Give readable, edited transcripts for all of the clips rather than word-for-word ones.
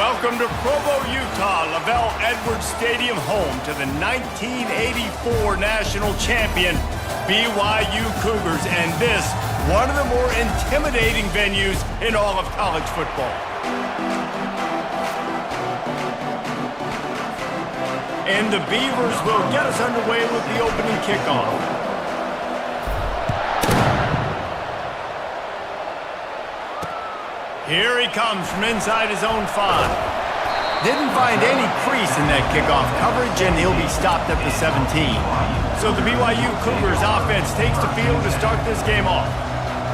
Welcome to Provo, Utah, Lavelle Edwards Stadium, home to the 1984 national champion BYU Cougars, and this, one of the more intimidating venues in all of college football. And the Beavers will get us underway with the opening kickoff. Here he comes from inside his own 5. Didn't find any crease in that kickoff coverage, and he'll be stopped at the 17. So the BYU Cougars offense takes the field to start this game off.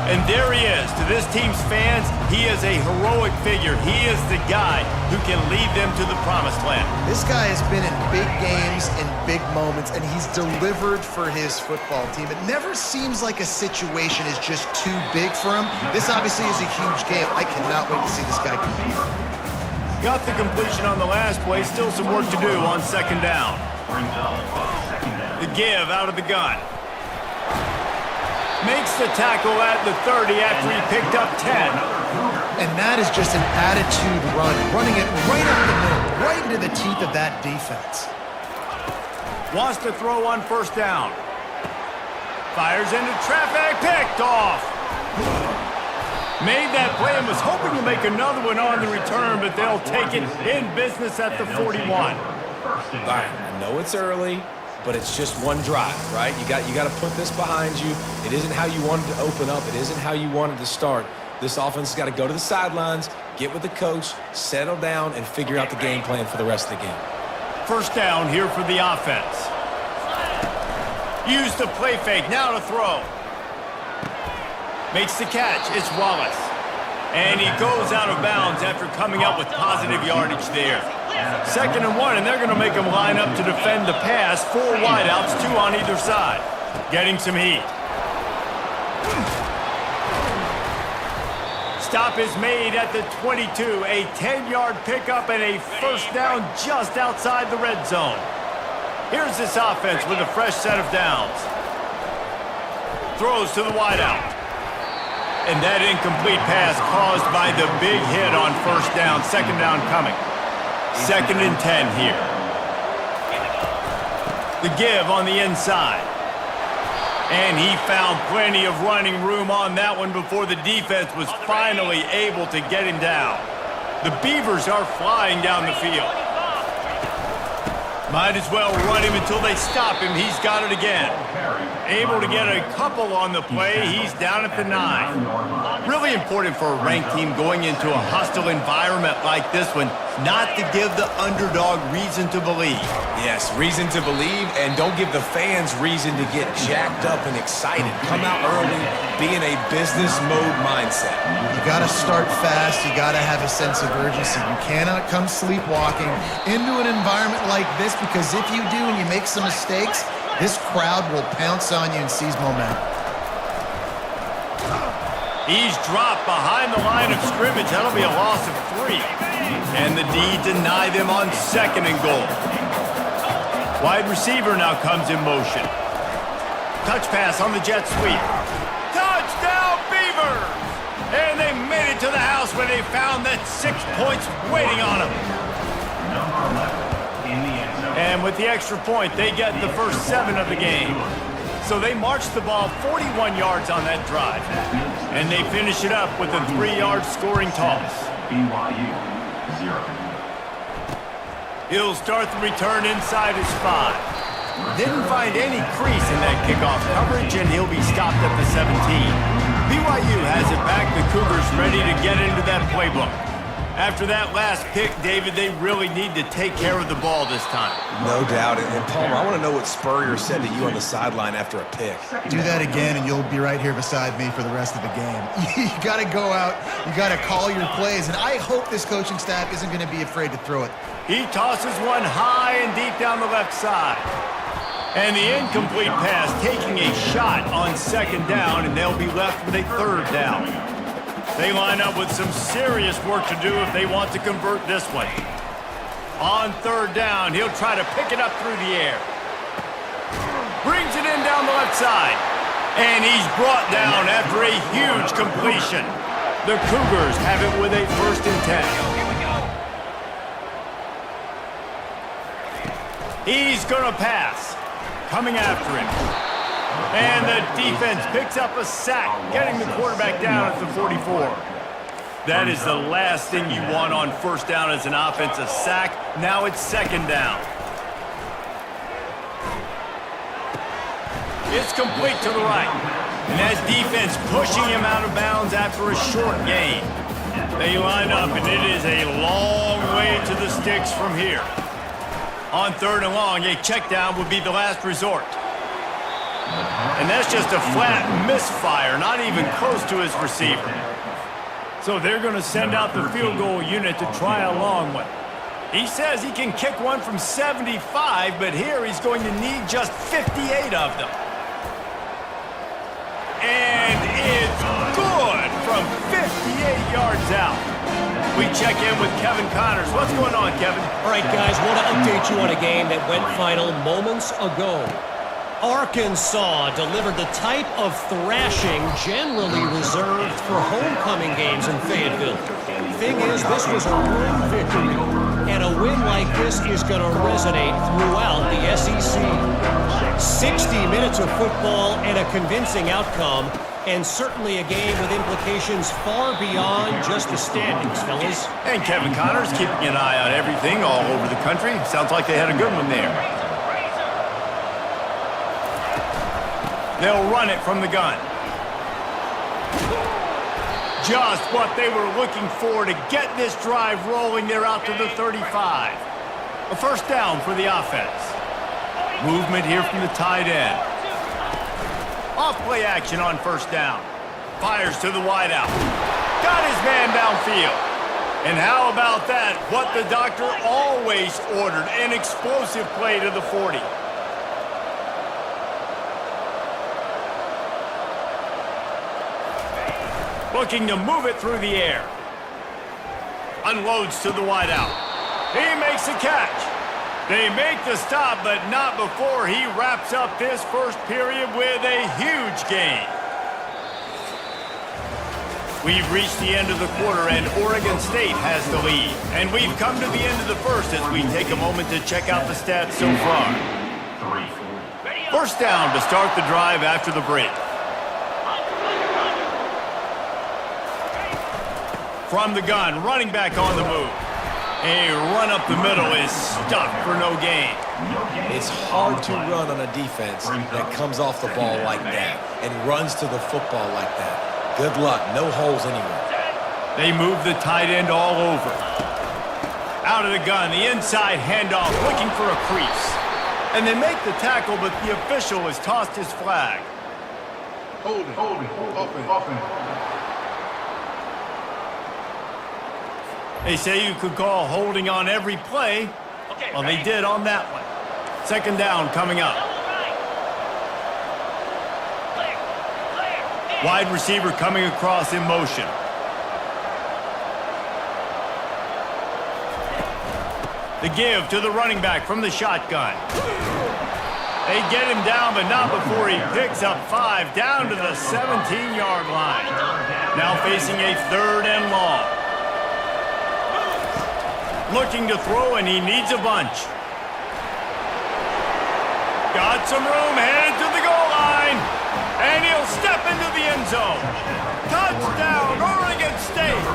And there he is. To this team's fans, he is a heroic figure. He is the guy who can lead them to the promised land. This guy has been in big games and big moments, and he's delivered for his football team. It never seems like a situation is just too big for him. This obviously is a huge game. I cannot wait to see this guy compete. Got the completion on the last play. Still some work to do on second down. The give out of the gun. Makes the tackle at the 30 after he picked up 10. And that is just an attitude run, running it right up the middle, right into the teeth of that defense. Wants to throw on first down. Fires into traffic, picked off. Made that play and was hoping to make another one on the return, but they'll take it in business at the 41. All right, I know it's early, but it's just one drive, right? You got to put this behind you. It isn't how you wanted to open up. It isn't how you wanted to start. This offense has got to go to the sidelines, get with the coach, settle down, and figure out the game plan for the rest of the game. First down here for the offense. Use the play fake, now to throw. Makes the catch, it's Wallace. And he goes out of bounds after coming up with positive yardage there. 2nd and 1, and they're going to make him line up to defend the pass. 4 wideouts, 2 on either side. Getting some heat. Stop is made at the 22. A 10-yard pickup and a first down just outside the red zone. Here's this offense with a fresh set of downs. Throws to the wideout. And that incomplete pass caused by the big hit on first down. 2nd down coming. 2nd and 10 here. The give on the inside. And he found plenty of running room on that one before the defense was finally able to get him down. The Beavers are flying down the field. Might as well run him until they stop him. He's got it again. Able to get a couple on the play. He's down at the 9. Really important for a ranked team going into a hostile environment like this one, not to give the underdog reason to believe. Yes, reason to believe, and don't give the fans reason to get jacked up and excited. Come out early, be in a business mode mindset. You got to start fast. You got to have a sense of urgency. You cannot come sleepwalking into an environment like this, because if you do and you make some mistakes, this crowd will pounce on you and seize momentum. He's dropped behind the line of scrimmage. That'll be a loss of 3. And the D deny them on 2nd and goal. Wide receiver now comes in motion. Touch pass on the jet sweep. Touchdown, Beavers! And they made it to the house when they found that 6 points waiting on them. And with the extra point, they get the first 7 of the game. So they marched the ball 41 yards on that drive. And they finish it up with a 3-yard scoring toss. BYU 0. He'll start the return inside his 5. Didn't find any crease in that kickoff coverage, and he'll be stopped at the 17. BYU has it back. The Cougars ready to get into that playbook. After that last pick, David, they really need to take care of the ball this time. No doubt. And Palmer, I want to know what Spurrier said to you on the sideline after a pick. Do that again, and you'll be right here beside me for the rest of the game. You got to go out. You got to call your plays, and I hope this coaching staff isn't going to be afraid to throw it. He tosses one high and deep down the left side. And the incomplete pass taking a shot on 2nd down, and they'll be left with a 3rd down. They line up with some serious work to do if they want to convert this one. On 3rd down, he'll try to pick it up through the air. Brings it in down the left side. And he's brought down after a huge completion. The Cougars have it with a 1st and 10. He's going to pass. Coming after him. And the defense picks up a sack, getting the quarterback down at the 44. That is the last thing you want on first down as an offensive sack. Now it's second down. It's complete to the right. And that defense pushing him out of bounds after a short gain. They line up, and it is a long way to the sticks from here. On third and long, a check down would be the last resort. And that's just a flat misfire, not even close to his receiver. So they're going to send out the field goal unit to try a long one. He says he can kick one from 75, but here he's going to need just 58 of them. And it's good from 58 yards out. We check in with Kevin Connors. What's going on, Kevin? All right, guys, want to update you on a game that went final moments ago. Arkansas delivered the type of thrashing generally reserved for homecoming games in Fayetteville. Thing is, this was a road victory, and a win like this is going to resonate throughout the SEC. 60 minutes of football and a convincing outcome, and certainly a game with implications far beyond just the standings, fellas. And Kevin Connors keeping an eye on everything all over the country. Sounds like they had a good one there. They'll run it from the gun. Just what they were looking for to get this drive rolling. They're out to the 35. A first down for the offense. Movement here from the tight end. Off play action on first down. Fires to the wideout. Got his man downfield. And how about that? What the doctor always ordered. An explosive play to the 40. Looking to move it through the air. Unloads to the wideout. He makes a catch. They make the stop, but not before he wraps up this first period with a huge gain. We've reached the end of the quarter, and Oregon State has the lead. And we've come to the end of the first as we take a moment to check out the stats so far. First down to start the drive after the break. From the gun, running back on the move. A run up the middle is stuffed for no gain. It's hard to run on a defense that comes off the ball like that and runs to the football like that. Good luck, no holes anywhere. They move the tight end all over. Out of the gun, the inside handoff, looking for a crease. And they make the tackle, but the official has tossed his flag. Hold it, open. They say you could call holding on every play. Well, they did on that one. Second down coming up. Wide receiver coming across in motion. The give to the running back from the shotgun. They get him down, but not before he picks up 5 down to the 17-yard line. Now facing a third and long. Looking to throw, and he needs a bunch. Got some room, headed to the goal line. And he'll step into the end zone. Touchdown, Oregon State.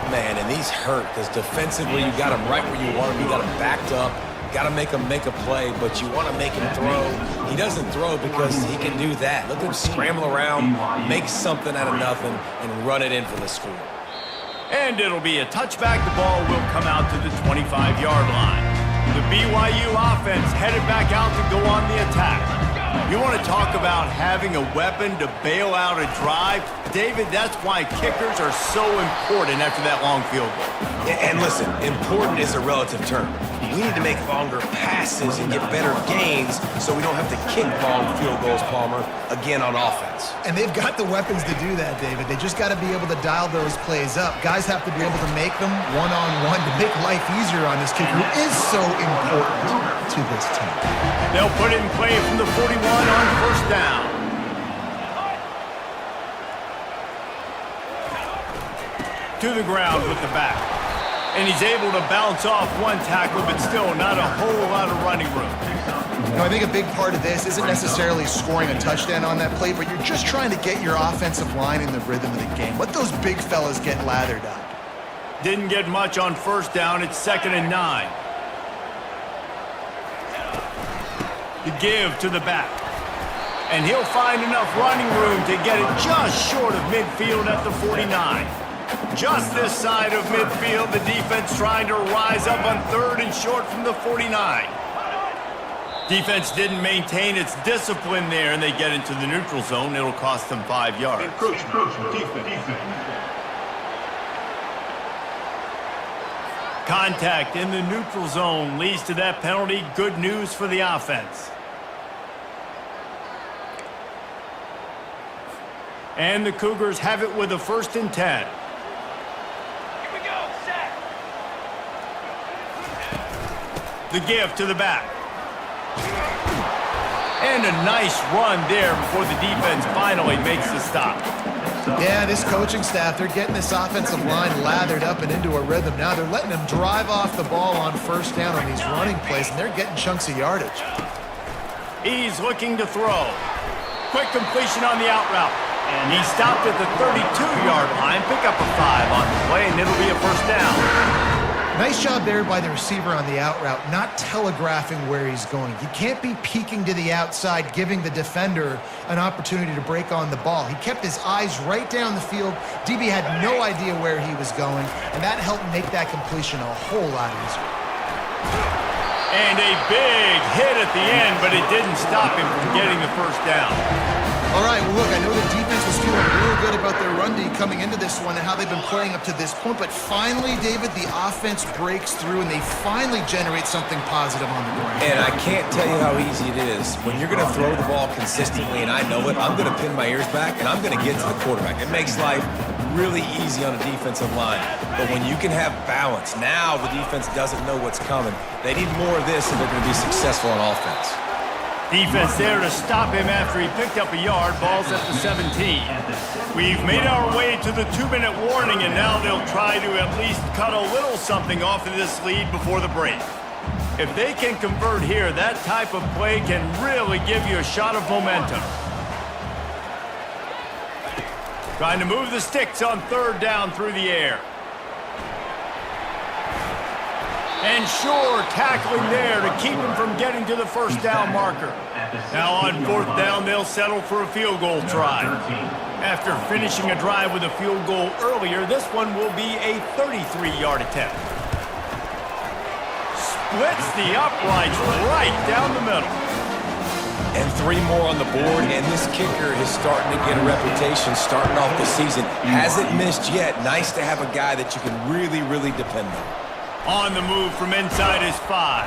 Man, and these hurt because defensively you got him right where you want him. You got him backed up. Got to make him make a play, but you want to make him throw. He doesn't throw because he can do that. Look at him scramble around, make something out of nothing, and run it in for the score. And it'll be a touchback. The ball will come out to the 25-yard line. The BYU offense headed back out to go on the attack. You want to talk about having a weapon to bail out a drive? David, that's why kickers are so important after that long field goal. And listen, important is a relative term. We need to make longer passes and get better gains so we don't have to kick long field goals, Palmer, again on offense. And they've got the weapons to do that, David. They just got to be able to dial those plays up. Guys have to be able to make them one-on-one to make life easier on this kicker, who is so important to this team. They'll put it in play from the 41 on first down. To the ground with the back. And he's able to bounce off one tackle, but still not a whole lot of running room. You know, I think a big part of this isn't necessarily scoring a touchdown on that play, but you're just trying to get your offensive line in the rhythm of the game. Let those big fellas get lathered up. Didn't get much on first down. It's 2nd and 9. The give to the back. And he'll find enough running room to get it just short of midfield at the 49. Just this side of midfield, the defense trying to rise up on 3rd and short from the 49. Defense didn't maintain its discipline there, and they get into the neutral zone. It'll cost them 5 yards. Defense. Contact in the neutral zone leads to that penalty. Good news for the offense. And the Cougars have it with a 1st and 10. The give to the back. And a nice run there before the defense finally makes the stop. Yeah, this coaching staff, they're getting this offensive line lathered up and into a rhythm. Now they're letting them drive off the ball on first down on these running plays, and they're getting chunks of yardage. He's looking to throw. Quick completion on the out route. And he stopped at the 32-yard line. Pick up a 5 on the play, and it'll be a 1st down. Nice job there by the receiver on the out route, not telegraphing where he's going. You can't be peeking to the outside, giving the defender an opportunity to break on the ball. He kept his eyes right down the field. DB had no idea where he was going, and that helped make that completion a whole lot easier. And a big hit at the end, but it didn't stop him from getting the 1st down. All right, well, look, I know the defense was feeling real good about their run D coming into this one and how they've been playing up to this point, but finally, David, the offense breaks through and they finally generate something positive on the ground. And I can't tell you how easy it is. When you're going to throw the ball consistently, and I know it, I'm going to pin my ears back, and I'm going to get to the quarterback. It makes life really easy on a defensive line. But when you can have balance, now the defense doesn't know what's coming. They need more of this if they're going to be successful on offense. Defense there to stop him after he picked up a yard. Ball's at the 17. We've made our way to the 2-minute warning, and now they'll try to at least cut a little something off of this lead before the break. If they can convert here, that type of play can really give you a shot of momentum. Trying to move the sticks on 3rd down through the air. And sure, tackling there to keep him from getting to the 1st down marker. Now on 4th down, they'll settle for a field goal try. After finishing a drive with a field goal earlier, this one will be a 33-yard attempt. Splits the uprights right down the middle. And 3 more on the board, and this kicker is starting to get a reputation starting off the season. Hasn't missed yet. Nice to have a guy that you can really, really depend on. On the move from inside his 5.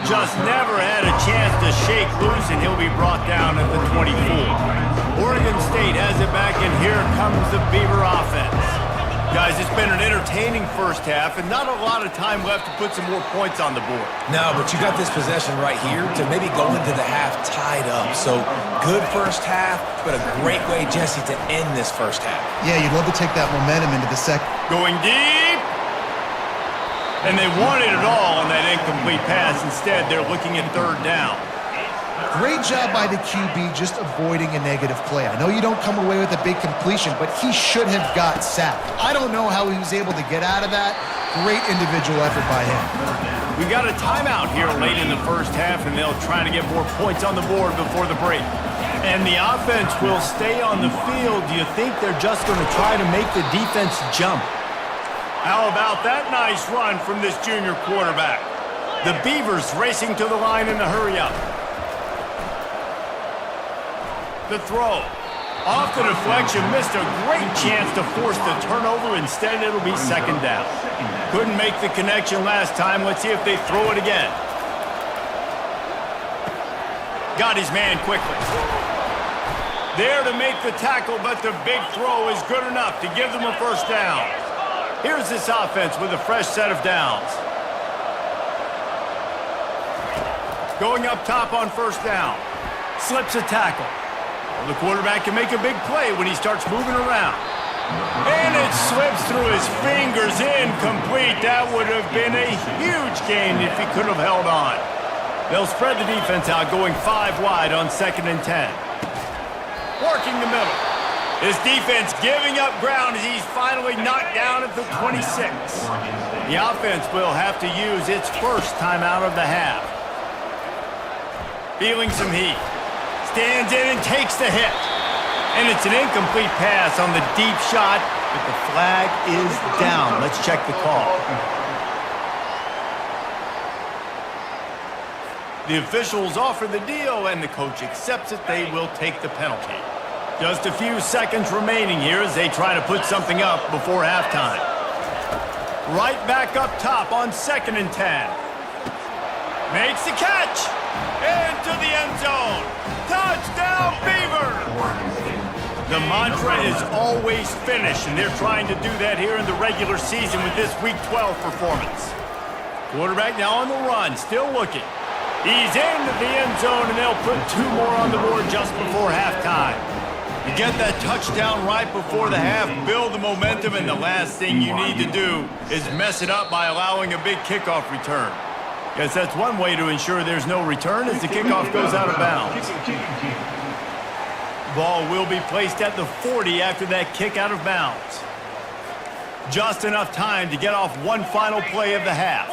Just never had a chance to shake loose, and he'll be brought down at the 24. Oregon State has it back, and here comes the Beaver offense. Guys, it's been an entertaining first half, and not a lot of time left to put some more points on the board. No, but you got this possession right here to maybe go into the half tied up. So good first half, but a great way, Jesse, to end this first half. Yeah, you'd love to take that momentum into the second. Going deep. And they wanted it all on that incomplete pass. Instead, they're looking at 3rd down. Great job by the QB just avoiding a negative play. I know you don't come away with a big completion, but he should have got sacked. I don't know how he was able to get out of that. Great individual effort by him. We got a timeout here late in the first half, and they'll try to get more points on the board before the break. And the offense will stay on the field. Do you think they're just going to try to make the defense jump? How about that nice run from this junior quarterback? The Beavers racing to the line in a hurry-up. The throw. Off the deflection, missed a great chance to force the turnover. Instead, it'll be 2nd down. Couldn't make the connection last time. Let's see if they throw it again. Got his man quickly. There to make the tackle, but the big throw is good enough to give them a 1st down. Here's this offense with a fresh set of downs. Going up top on 1st down. Slips a tackle. Well, the quarterback can make a big play when he starts moving around. And it slips through his fingers, incomplete. That would have been a huge gain if he could have held on. They'll spread the defense out, going 5 wide on 2nd and 10. Working the middle. His defense giving up ground as he's finally knocked down at the 26. The offense will have to use its first timeout of the half. Feeling some heat. Stands in and takes the hit. And it's an incomplete pass on the deep shot, but the flag is down. Let's check the call. The officials offer the deal, and the coach accepts it. They will take the penalty. Just a few seconds remaining here as they try to put something up before halftime. Right back up top on 2nd and 10. Makes the catch. Into the end zone. Touchdown, Beavers! The mantra is always finish, and they're trying to do that here in the regular season with this Week 12 performance. Quarterback now on the run, still looking. He's into the end zone, and they'll put 2 more on the board just before halftime. You get that touchdown right before the half, build the momentum, and the last thing you need to do is mess it up by allowing a big kickoff return. Guess that's one way to ensure there's no return as the kickoff goes out of bounds. Ball will be placed at the 40 after that kick out of bounds. Just enough time to get off one final play of the half.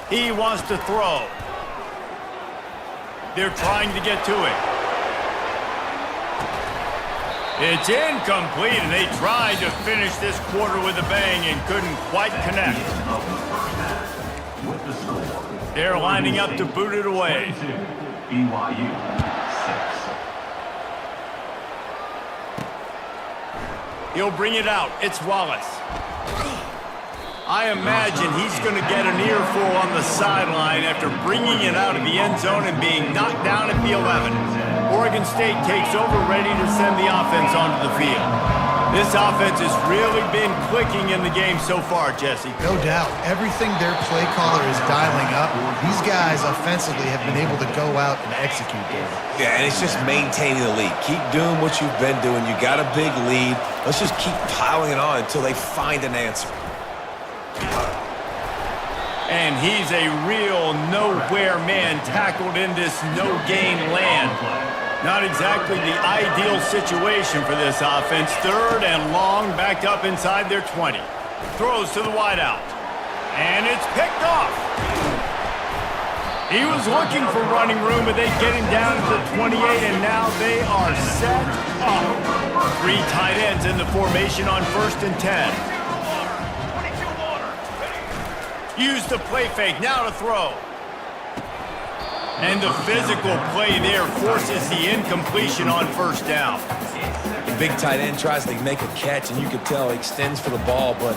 He wants to throw. They're trying to get to it. It's incomplete, and they tried to finish this quarter with a bang and couldn't quite connect. They're lining up to boot it away. BYU 6. He'll bring it out. It's Wallace. I imagine he's going to get an earful on the sideline after bringing it out of the end zone and being knocked down at the 11. Oregon State takes over, ready to send the offense onto the field. This offense has really been clicking in the game so far, Jesse. No doubt. Everything their play caller is dialing up, these guys offensively have been able to go out and execute there. Yeah, and it's just maintaining the lead. Keep doing what you've been doing. You got a big lead. Let's just keep piling it on until they find an answer. And he's a real nowhere man tackled in this no-gain land. Not exactly the ideal situation for this offense. 3rd and long, backed up inside their 20. Throws to the wideout. And it's picked off. He was looking for running room, but they get him down to the 28, and now they are set up. 3 tight ends in the formation on 1st and 10. Use the play fake, now to throw. And the physical play there forces the incompletion on 1st down. The big tight end tries to make a catch, and you can tell he extends for the ball, but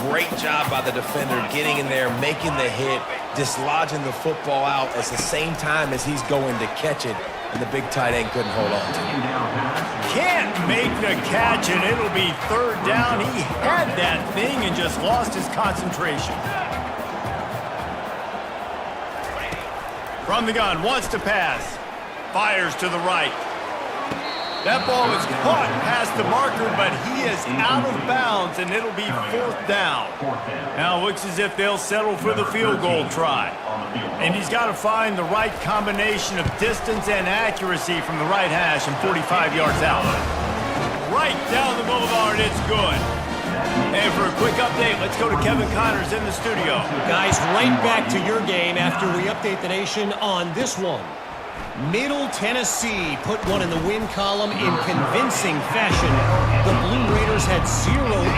great job by the defender getting in there, making the hit, dislodging the football out at the same time as he's going to catch it, and the big tight end couldn't hold on to it. Can't make the catch, and it'll be 3rd down. He had that thing and just lost his concentration. From the gun, wants to pass. Fires to the right. That ball is caught past the marker, but he is out of bounds, and it'll be 4th down. Now it looks as if they'll settle for the field goal try. And he's got to find the right combination of distance and accuracy from the right hash and 45 yards out. Right down the boulevard, it's good. And for a quick update, let's go to Kevin Connors in the studio. Guys, right back to your game after we update the nation on this one. Middle Tennessee put one in the win column in convincing fashion. The Blue Raiders had 0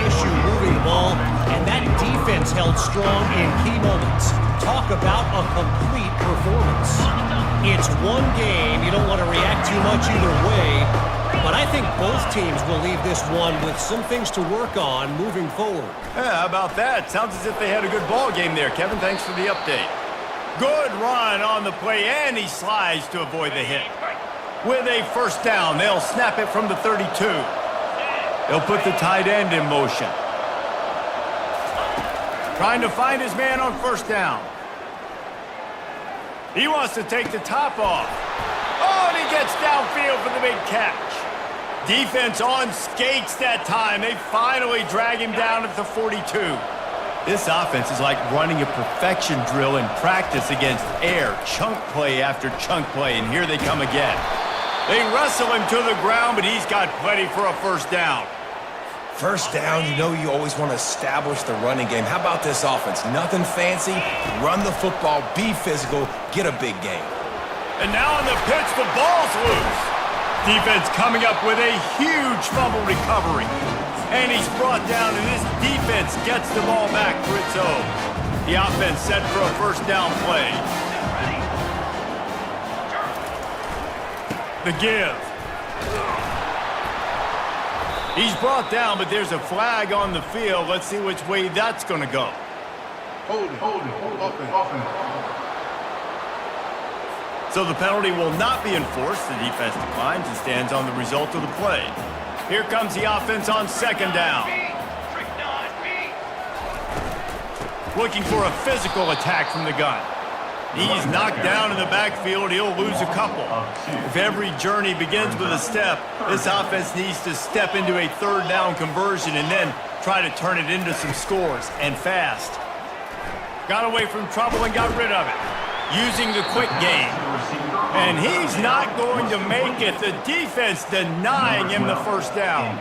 issue moving the ball, and that defense held strong in key moments. Talk about a complete performance. It's one game. You don't want to react too much either way, but I think both teams will leave this one with some things to work on moving forward. Yeah, how about that? Sounds as if they had a good ball game there, Kevin. Thanks for the update. Good run on the play, and he slides to avoid the hit. With a 1st down, they'll snap it from the 32. They'll put the tight end in motion. Trying to find his man on 1st down. He wants to take the top off. Oh, and he gets downfield for the big catch. Defense on skates that time. They finally drag him down at the 42. This offense is like running a perfection drill in practice against air. Chunk play after chunk play, and here they come again. They wrestle him to the ground, but he's got plenty for a first down. First down, you know you always want to establish the running game. How about this offense? Nothing fancy. Run the football, be physical, get a big game. And now on the pitch, the ball's loose. Defense coming up with a huge fumble recovery. And he's brought down, and this defense gets the ball back for its own. The offense set for a first down play. The give. He's brought down, but there's a flag on the field. Let's see which way that's going to go. Hold it. Offense. So the penalty will not be enforced. The defense declines and stands on the result of the play. Here comes the offense on second down. Looking for a physical attack from the gun. He's knocked down in the backfield. He'll lose a couple. If every journey begins with a step, this offense needs to step into a third down conversion and then try to turn it into some scores, and fast. Got away from trouble and got rid of it, using the quick game. And he's not going to make it. The defense denying him the first down.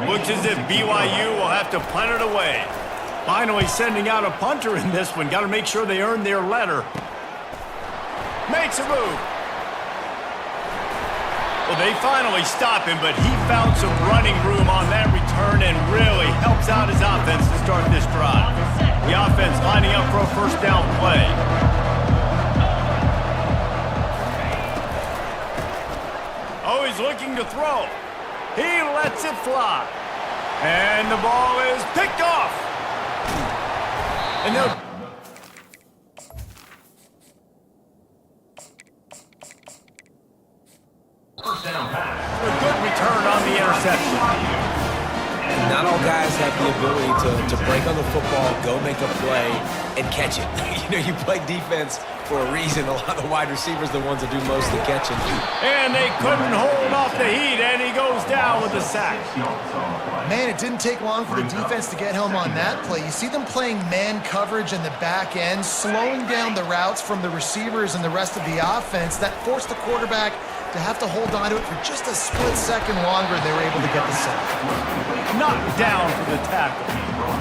Looks as if BYU will have to punt it away. Finally sending out a punter in this one. Got to make sure they earn their letter. Makes a move. Well, they finally stop him, but he found some running room on that return and really helps out his offense to start this drive. The offense lining up for a first down play. Oh, he's looking to throw. He lets it fly. And the ball is picked off. And they'll... A good return on the interception. Not all guys have the ability to break on the football, go make a play, and catch it. You know, you play defense for a reason. A lot of the wide receivers are the ones that do most of the catching. And they couldn't hold off the heat, and he goes down with a sack. Man, it didn't take long for the defense to get home on that play. You see them playing man coverage in the back end, slowing down the routes from the receivers and the rest of the offense. That forced the quarterback to have to hold on to it for just a split second longer, and they were able to get the sack. Knocked down for the tackle.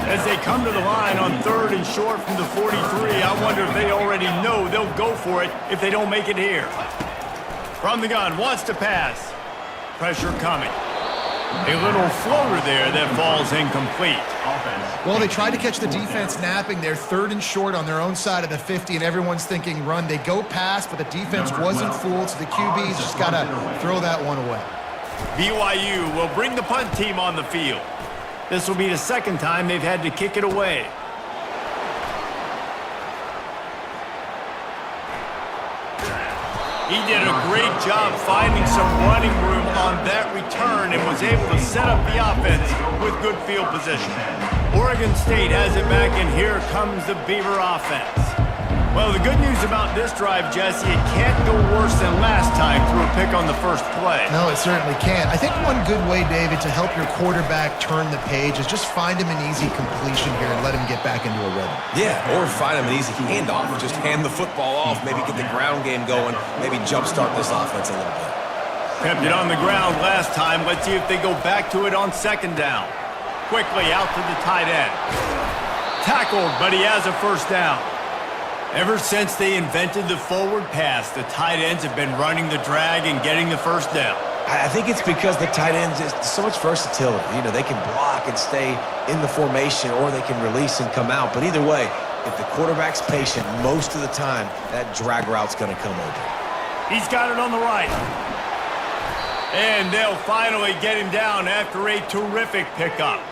As they come to the line on third and short from the 43, I wonder if they already know they'll go for it if they don't make it here. From the gun, wants to pass. Pressure coming. A little floater there that falls incomplete. Well, they tried to catch the defense napping. They're third and short on their own side of the 50, and everyone's thinking run. They go pass, but the defense wasn't fooled, so the QB's just got to throw that one away. BYU will bring the punt team on the field. This will be the second time they've had to kick it away. He did a great job finding some running room on that return and was able to set up the offense with good field position. Oregon State has it back, and here comes the Beaver offense. Well, the good news about this drive, Jesse, it can't go worse than last time through a pick on the first play. No, it certainly can't. I think one good way, David, to help your quarterback turn the page is just find him an easy completion here and let him get back into a rhythm. Yeah, or find him an easy handoff. Just hand the football off, maybe get the ground game going, maybe jumpstart this offense a little bit. Kept it on the ground last time. Let's see if they go back to it on second down. Quickly out to the tight end. Tackled, but he has a first down. Ever since they invented the forward pass, the tight ends have been running the drag and getting the first down. I think it's because the tight ends is so much versatility. You know, they can block and stay in the formation, or they can release and come out. But either way, if the quarterback's patient, most of the time, that drag route's going to come open. He's got it on the right. And they'll finally get him down after a terrific pickup.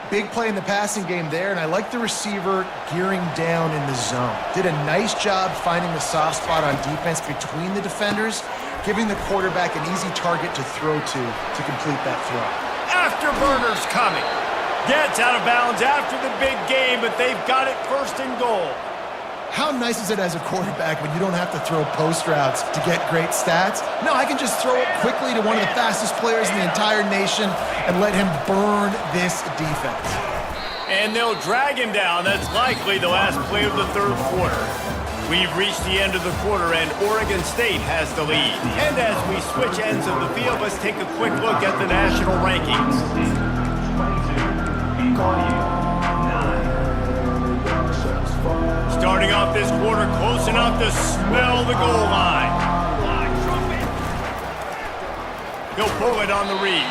Big play in the passing game there, and I like the receiver gearing down in the zone. Did a nice job finding the soft spot on defense between the defenders, giving the quarterback an easy target to throw to complete that throw. Afterburners coming. Gets out of bounds after the big game, but they've got it first and goal. How nice is it as a quarterback when you don't have to throw post routes to get great stats? No, I can just throw it quickly to one of the fastest players in the entire nation and let him burn this defense. And they'll drag him down. That's likely the last play of the third quarter. We've reached the end of the quarter, and Oregon State has the lead. And as we switch ends of the field, let's take a quick look at the national rankings. Starting off this quarter, close enough to smell the goal line. He'll pull it on the read.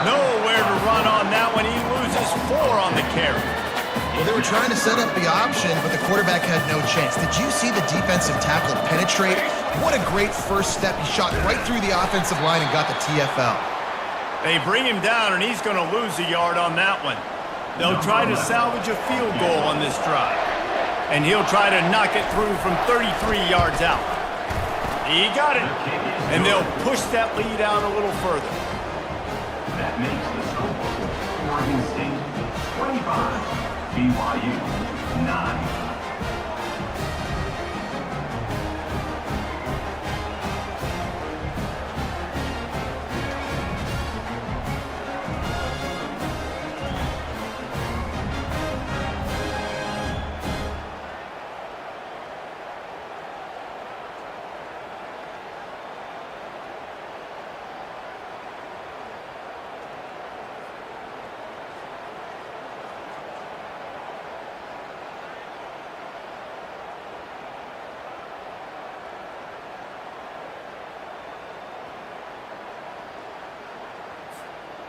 Nowhere to run on that one. He loses 4 on the carry. Well, they were trying to set up the option, but the quarterback had no chance. Did you see the defensive tackle penetrate? What a great first step. He shot right through the offensive line and got the TFL. They bring him down, and he's going to lose a yard on that one. They'll try to salvage a field goal on this drive. And he'll try to knock it through from 33 yards out. He got it. And they'll push that lead out a little further. That makes the score Oregon State 25, BYU 9.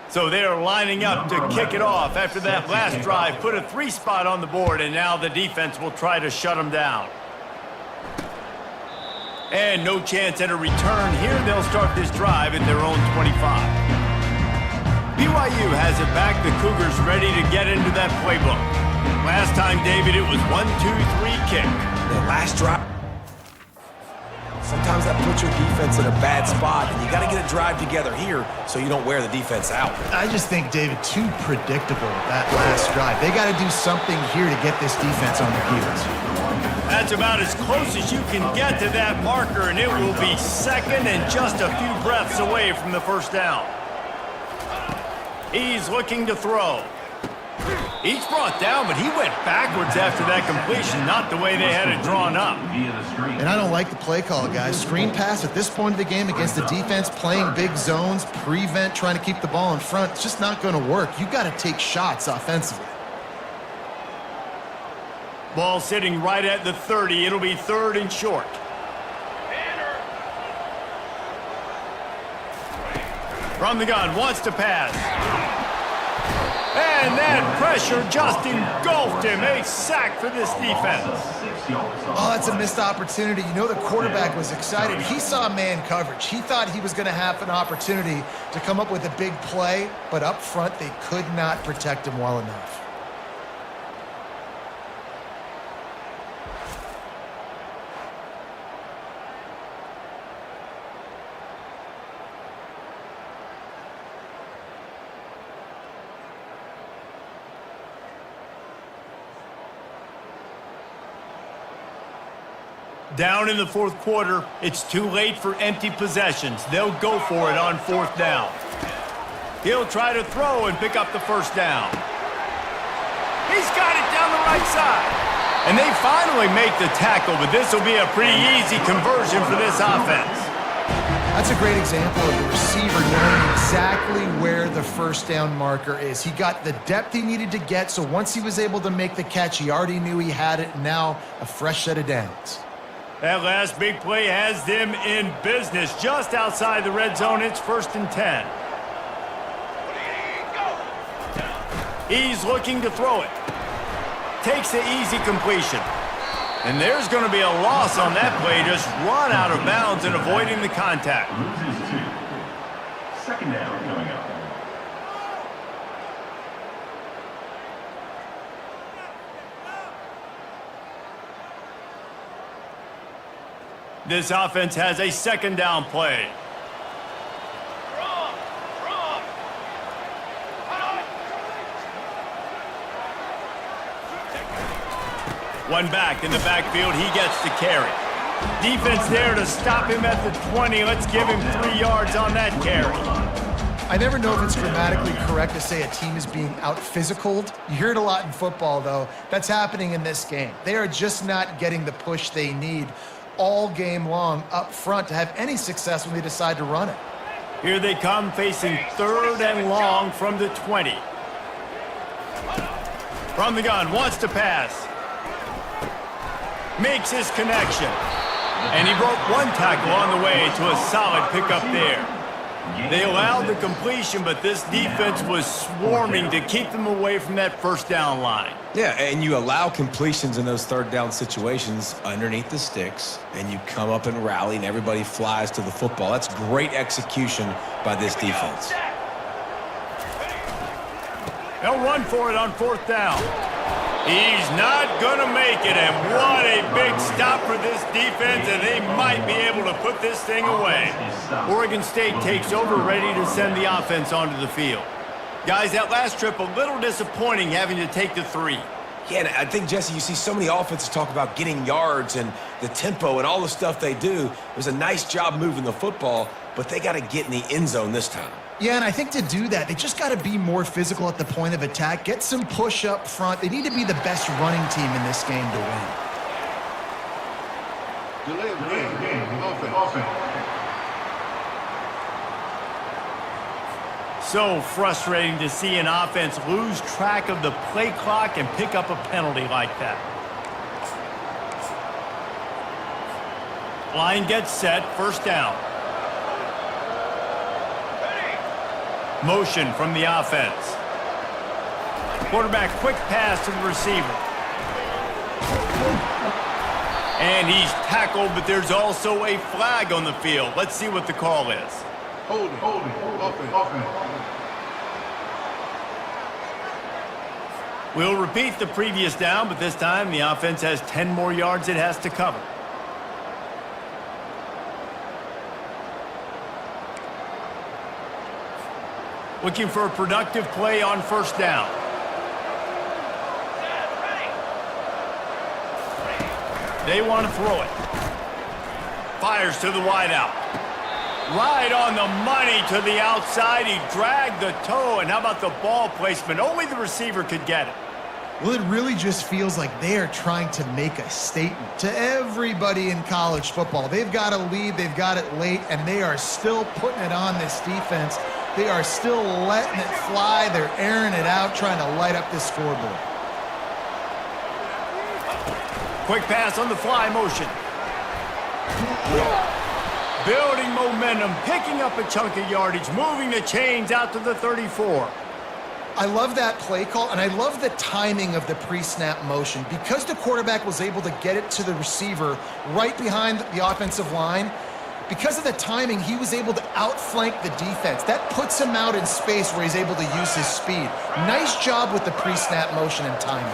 So they're lining up to kick it off after that last drive. Put a 3 spot on the board, and now the defense will try to shut them down. And no chance at a return here. They'll start this drive at their own 25. BYU has it back. The Cougars ready to get into that playbook. Last time, David, it was 1-2-3 kick. The last drive. Sometimes that puts your defense in a bad spot, and you got to get a drive together here so you don't wear the defense out. I just think, David, too predictable that last drive. They got to do something here to get this defense on their heels. That's about as close as you can get to that marker, and it will be second and just a few breaths away from the first down. He's looking to throw. He's brought down, but he went backwards after that completion, not the way they had it drawn up. And I don't like the play call, guys. Screen pass at this point of the game against the defense, playing big zones, prevent, trying to keep the ball in front. It's just not going to work. You got to take shots offensively. Ball sitting right at the 30. It'll be 3rd and short. From the gun, wants to pass. And that pressure just engulfed him. A sack for this defense. Oh, that's a missed opportunity. You know the quarterback was excited. He saw man coverage. He thought he was going to have an opportunity to come up with a big play, but up front they could not protect him well enough. Down in the 4th quarter, it's too late for empty possessions. They'll go for it on 4th down. He'll try to throw and pick up the first down. He's got it down the right side. And they finally make the tackle, but this will be a pretty easy conversion for this offense. That's a great example of the receiver knowing exactly where the first down marker is. He got the depth he needed to get, so once he was able to make the catch, he already knew he had it. Now a fresh set of downs. That last big play has them in business. Just outside the red zone, it's 1st and 10. He's looking to throw it. Takes the easy completion. And there's going to be a loss on that play. Just run out of bounds and avoiding the contact. Loses 2. 2nd down coming up. This offense has a 2nd down play. One back in the backfield. He gets the carry. Defense there to stop him at the 20. Let's give him 3 yards on that carry. I never know if it's grammatically correct to say a team is being out-physicaled. You hear it a lot in football, though. That's happening in this game. They are just not getting the push they need all game long up front to have any success when they decide to run it. Here they come, facing 3rd and long from the 20. From the gun, wants to pass. Makes his connection. And he broke one tackle on the way to a solid pickup there. They allowed the completion, but this defense was swarming to keep them away from that first down line. Yeah, and you allow completions in those 3rd down situations underneath the sticks, and you come up and rally, and everybody flies to the football. That's great execution by this defense. They'll run for it on 4th down. He's not going to make it, and what a big stop for this defense, and they might be able to put this thing away. Oregon State takes over, ready to send the offense onto the field. Guys, that last trip, a little disappointing having to take the 3. Yeah, and I think, Jesse, you see so many offenses talk about getting yards and the tempo and all the stuff they do. It was a nice job moving the football, but they got to get in the end zone this time. Yeah, and I think to do that, they just got to be more physical at the point of attack, get some push up front. They need to be the best running team in this game to win. Delay of game. Offense. So frustrating to see an offense lose track of the play clock and pick up a penalty like that. Line gets set, 1st down. Motion from the offense. Quarterback, quick pass to the receiver. And he's tackled, but there's also a flag on the field. Let's see what the call is. Holding. Offense. We'll repeat the previous down, but this time the offense has 10 more yards it has to cover. Looking for a productive play on 1st down. They want to throw it. Fires to the wideout. Right on the money to the outside. He dragged the toe, and how about the ball placement? Only the receiver could get it. Well, it really just feels like they are trying to make a statement to everybody in college football. They've got a lead, they've got it late, and they are still putting it on this defense. They are still letting it fly. They're airing it out, trying to light up this scoreboard. Quick pass on the fly motion. Building momentum, picking up a chunk of yardage, moving the chains out to the 34. I love that play call, and I love the timing of the pre-snap motion. Because the quarterback was able to get it to the receiver right behind the offensive line, because of the timing, he was able to outflank the defense. That puts him out in space where he's able to use his speed. Nice job with the pre-snap motion and timing.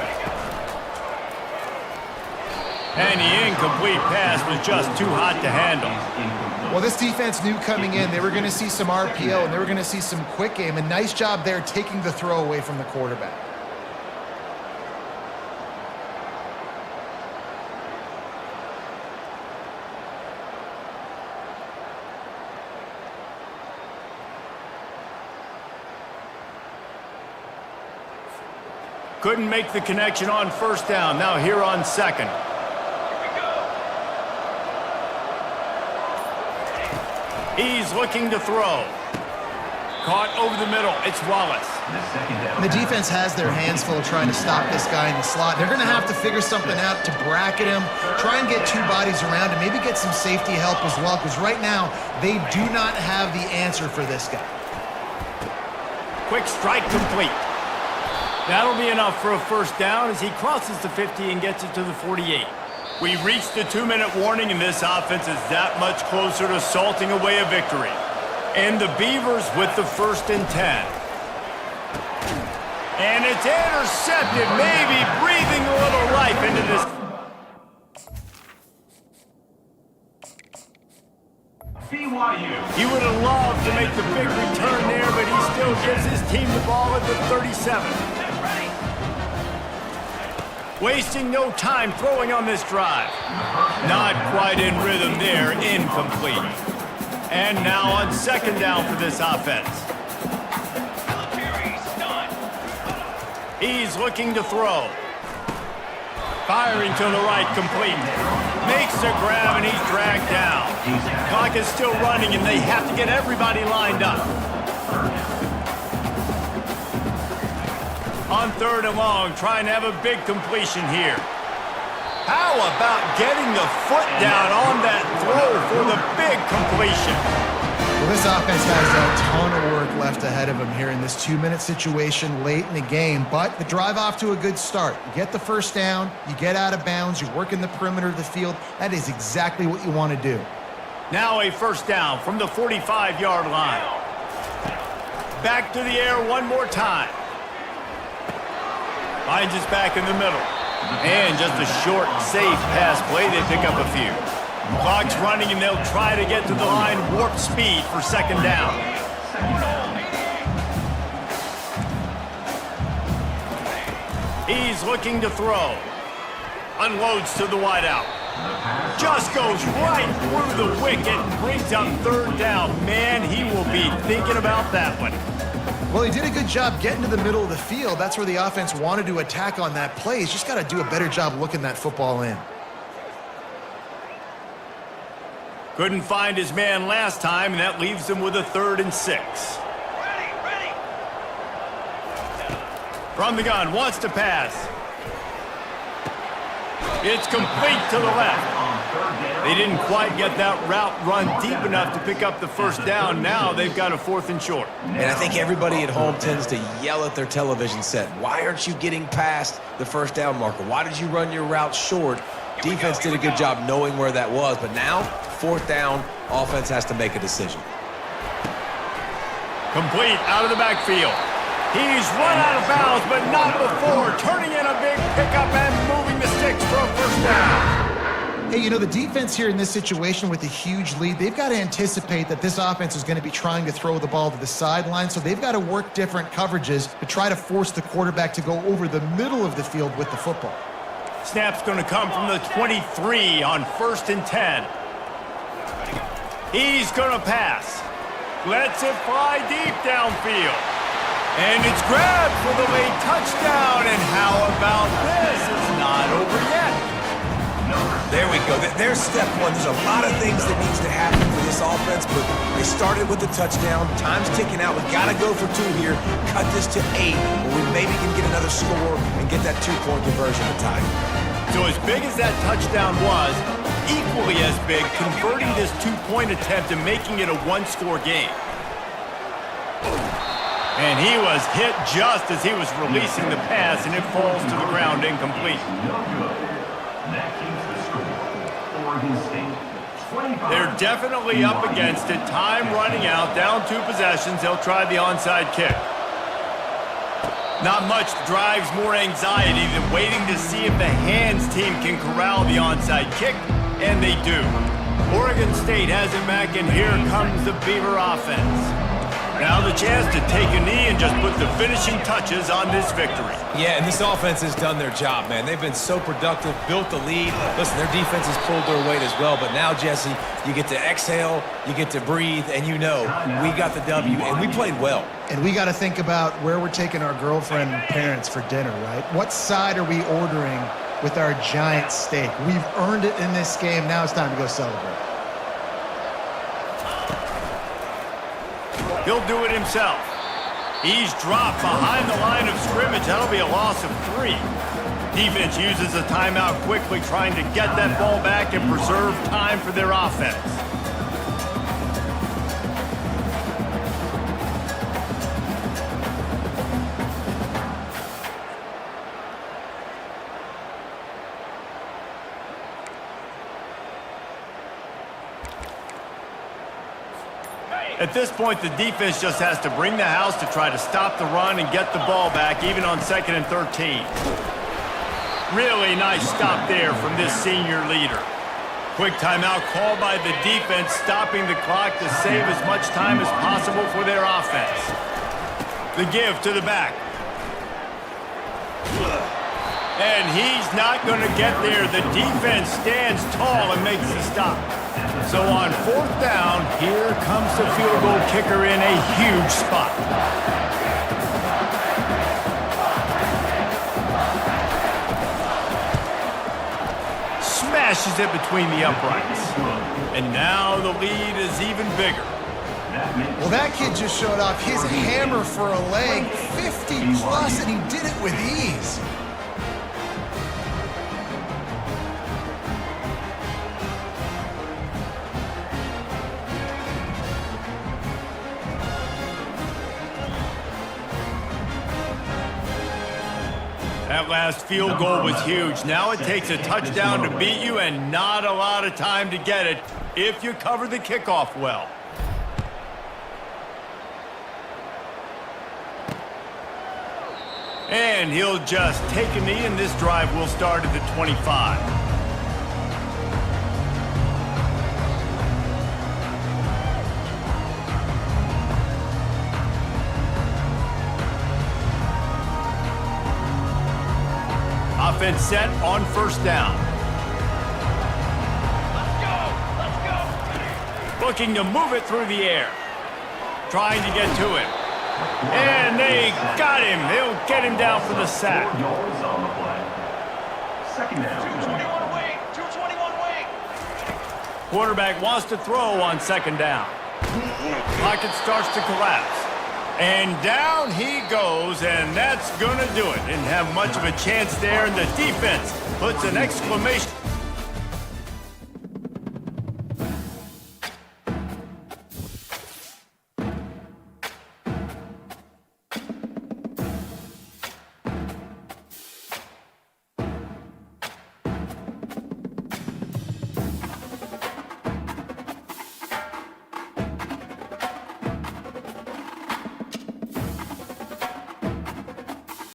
And the incomplete pass was just too hot to handle. Well, this defense knew coming in they were going to see some RPO and they were going to see some quick game. A nice job there taking the throw away from the quarterback. Couldn't make the connection on 1st down. Now here on 2nd. He's looking to throw. Caught over the middle. It's Wallace. And the defense has their hands full trying to stop this guy in the slot. They're going to have to figure something out to bracket him, try and get 2 bodies around him, maybe get some safety help as well, because right now they do not have the answer for this guy. Quick strike complete. That'll be enough for a 1st down as he crosses the 50 and gets it to the 48. We've reached the 2-minute warning, and this offense is that much closer to salting away a victory. And the Beavers with the 1st and 10. And it's intercepted, maybe breathing a little life into this. BYU. He would have loved to make the big return there, but he still gives his team the ball at the 37. Wasting no time throwing on this drive. Not quite in rhythm there, incomplete. And now on second down for this offense. He's looking to throw. Firing to the right, complete. Makes the grab and he's dragged down. Clock is still running and they have to get everybody lined up. On third and long, trying to have a big completion here. How about getting the foot down on that throw for the big completion? Well, this offense has a ton of work left ahead of them here in this 2-minute situation late in the game, but the drive off to a good start. You get the first down, you get out of bounds, you work in the perimeter of the field. That is exactly what you want to do. Now a first down from the 45-yard line. Back to the air one more time. Finds us back in the middle. And just a short, safe pass play. They pick up a few. Clock's running, and they'll try to get to the line warp speed for second down. He's looking to throw. Unloads to the wideout. Just goes right through the wicket. Brings up third down. Man, he will be thinking about that one. Well, he did a good job getting to the middle of the field. That's where the offense wanted to attack on that play. He's just got to do a better job looking that football in. Couldn't find his man last time, and that leaves him with a 3rd and 6. From the gun, wants to pass. It's complete to the left. They didn't quite get that route run deep enough to pick up the first down. Now they've got a 4th and short. And I think everybody at home tends to yell at their television set. Why aren't you getting past the first down marker? Why did you run your route short? Defense did a good job knowing where that was, but now, 4th down, offense has to make a decision. Complete out of the backfield. He's run out of bounds, but not before. Turning in a big pickup and moving the sticks for a first down. Hey, you know, the defense here in this situation with a huge lead, they've got to anticipate that this offense is going to be trying to throw the ball to the sideline, so they've got to work different coverages to try to force the quarterback to go over the middle of the field with the football. Snap's going to come from the 23 on 1st and 10. He's going to pass. Lets it fly deep downfield. And it's grabbed for the late touchdown. And how about this? It's not over yet. There we go. There's step one. There's a lot of things that needs to happen for this offense, but they started with the touchdown. Time's ticking out. We got to go for 2 here. Cut this to 8, where we maybe can get another score and get that 2-point conversion to tie. So as big as that touchdown was, equally as big, converting this 2-point attempt and making it a 1-score game. And he was hit just as he was releasing the pass, and it falls to the ground incomplete. They're definitely up against it. Time running out. Down 2 possessions. They'll try the onside kick. Not much drives more anxiety than waiting to see if the hands team can corral the onside kick, and they do. Oregon State has it back, and here comes the Beaver offense. Now the chance to take a knee and just put the finishing touches on this victory. Yeah, and this offense has done their job, man. They've been so productive, built the lead. Listen, their defense has pulled their weight as well, but now, Jesse, you get to exhale, you get to breathe, and you know we got the W, and we played well. And we got to think about where we're taking our girlfriend and parents for dinner, right? What side are we ordering with our giant steak? We've earned it in this game. Now it's time to go celebrate. He'll do it himself. He's dropped behind the line of scrimmage. That'll be a loss of 3. Defense uses a timeout quickly, trying to get that ball back and preserve time for their offense. At this point, the defense just has to bring the house to try to stop the run and get the ball back, even on 2nd and 13. Really nice stop there from this senior leader. Quick timeout called by the defense, stopping the clock to save as much time as possible for their offense. The give to the back. And he's not going to get there. The defense stands tall and makes the stop. So on 4th down, here comes the field goal kicker in a huge spot. Smashes it between the uprights. And now the lead is even bigger. Well, that kid just showed off his hammer for a leg, 50 plus, and he did it with ease. That last field goal was huge. Now it takes a touchdown to beat you and not a lot of time to get it if you cover the kickoff well. And he'll just take a knee, and this drive will start at the 25. Offense set on 1st down. Let's go. Looking to move it through the air. Trying to get to him. And they got him. They'll get him down for the sack. 4 yards on the play. 2nd down. 221 wing. 221 wing. Quarterback wants to throw on 2nd down. Pocket starts to collapse. And down he goes, and that's going to do it. Didn't have much of a chance there, and the defense puts an exclamation